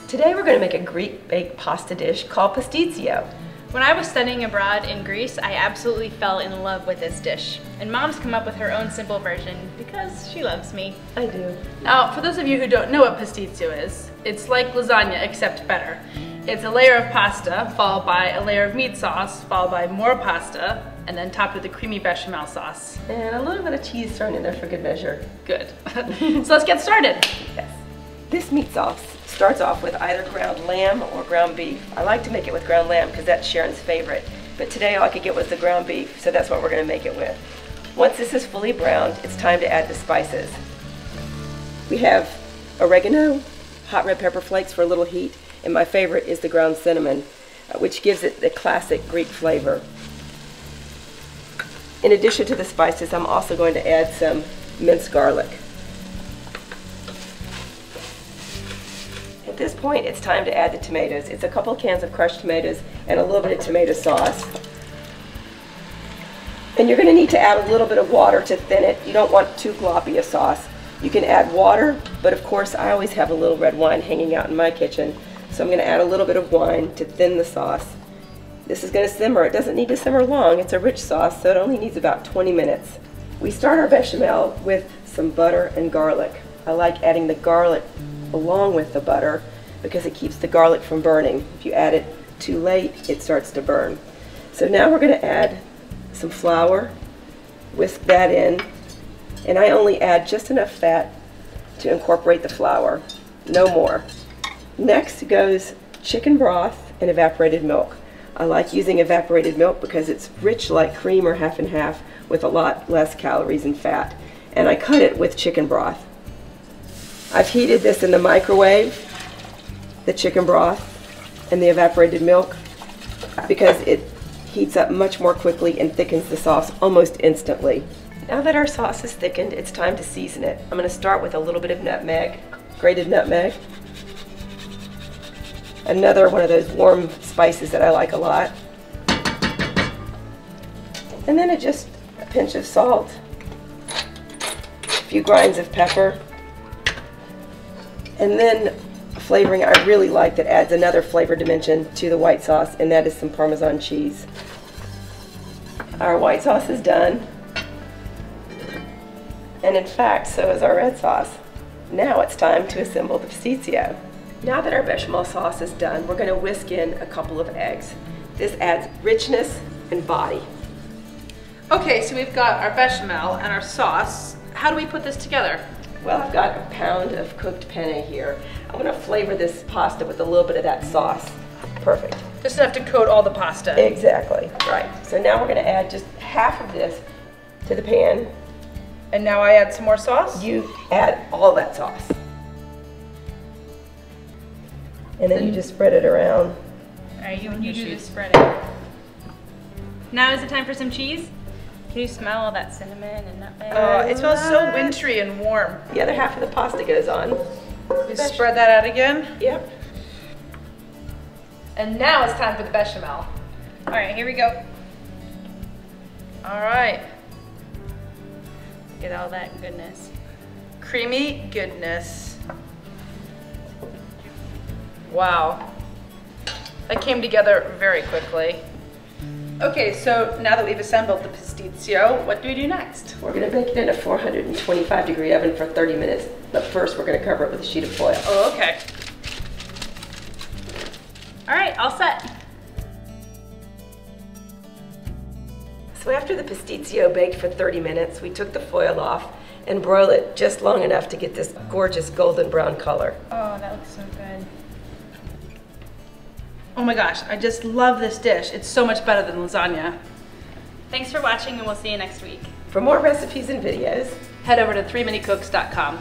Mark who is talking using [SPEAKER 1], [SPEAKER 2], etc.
[SPEAKER 1] Today we're going to make a Greek baked pasta dish called pastitsio.
[SPEAKER 2] When I was studying abroad in Greece, I absolutely fell in love with this dish. And Mom's come up with her own simple version because she loves me.
[SPEAKER 1] I do.
[SPEAKER 3] Now, for those of you who don't know what pastitsio is, it's like lasagna except better. It's a layer of pasta followed by a layer of meat sauce, followed by more pasta, and then topped with a creamy bechamel sauce.
[SPEAKER 1] And a little bit of cheese thrown in there for good measure.
[SPEAKER 3] Good. So let's get started.
[SPEAKER 1] Yes. This meat sauce starts off with either ground lamb or ground beef. I like to make it with ground lamb because that's Sharon's favorite. But today all I could get was the ground beef, so that's what we're going to make it with. Once this is fully browned, it's time to add the spices. We have oregano, hot red pepper flakes for a little heat, and my favorite is the ground cinnamon, which gives it the classic Greek flavor. In addition to the spices, I'm also going to add some minced garlic. At this point, it's time to add the tomatoes. It's a couple cans of crushed tomatoes and a little bit of tomato sauce. And you're going to need to add a little bit of water to thin it. You don't want too gloppy a sauce. You can add water, but of course I always have a little red wine hanging out in my kitchen. So I'm going to add a little bit of wine to thin the sauce. This is going to simmer. It doesn't need to simmer long. It's a rich sauce, so it only needs about 20 minutes. We start our bechamel with some butter and garlic. I like adding the garlic along with the butter because it keeps the garlic from burning. If you add it too late, it starts to burn. So now we're going to add some flour, whisk that in, and I only add just enough fat to incorporate the flour, no more. Next goes chicken broth and evaporated milk. I like using evaporated milk because it's rich like cream or half and half with a lot less calories and fat. And I cut it with chicken broth. I've heated this in the microwave, the chicken broth and the evaporated milk, because it heats up much more quickly and thickens the sauce almost instantly. Now that our sauce is thickened, it's time to season it. I'm going to start with a little bit of nutmeg, grated nutmeg. Another one of those warm spices that I like a lot. And then just a pinch of salt, a few grinds of pepper, and then a flavoring I really like that adds another flavor dimension to the white sauce, and that is some Parmesan cheese. Our white sauce is done, and in fact, so is our red sauce. Now it's time to assemble the pastitsio. Now that our bechamel sauce is done, we're going to whisk in a couple of eggs. This adds richness and body.
[SPEAKER 3] Okay, so we've got our bechamel and our sauce. How do we put this together?
[SPEAKER 1] Well, I've got a pound of cooked penne here. I'm going to flavor this pasta with a little bit of that sauce. Perfect.
[SPEAKER 3] Just enough to coat all the pasta.
[SPEAKER 1] Exactly, right. So now we're going to add just half of this to the pan.
[SPEAKER 3] And now I add some more sauce?
[SPEAKER 1] You add all that sauce. And then you just spread it around.
[SPEAKER 2] All right, you do the spreading. Now is the time for some cheese. Can you smell all that cinnamon and nutmeg?
[SPEAKER 3] Oh, it smells so wintry and warm.
[SPEAKER 1] The other half of the pasta goes on.
[SPEAKER 3] You spread that out again.
[SPEAKER 1] Yep.
[SPEAKER 3] And now it's time for the bechamel.
[SPEAKER 2] All right, here we go.
[SPEAKER 3] All right.
[SPEAKER 2] Get all that goodness.
[SPEAKER 3] Creamy goodness. Wow. That came together very quickly. Okay, so now that we've assembled the pastitsio, what do we do next?
[SPEAKER 1] We're going to bake it in a 425-degree oven for 30 minutes. But first, we're going to cover it with a sheet of foil.
[SPEAKER 3] Oh, okay.
[SPEAKER 2] All right, all set.
[SPEAKER 1] So after the pastitsio baked for 30 minutes, we took the foil off and broiled it just long enough to get this gorgeous golden brown color.
[SPEAKER 2] Oh, that looks so good.
[SPEAKER 3] Oh my gosh, I just love this dish. It's so much better than lasagna.
[SPEAKER 2] Thanks for watching, and we'll see you next week.
[SPEAKER 1] For more recipes and videos,
[SPEAKER 3] head over to 3minutecooks.com.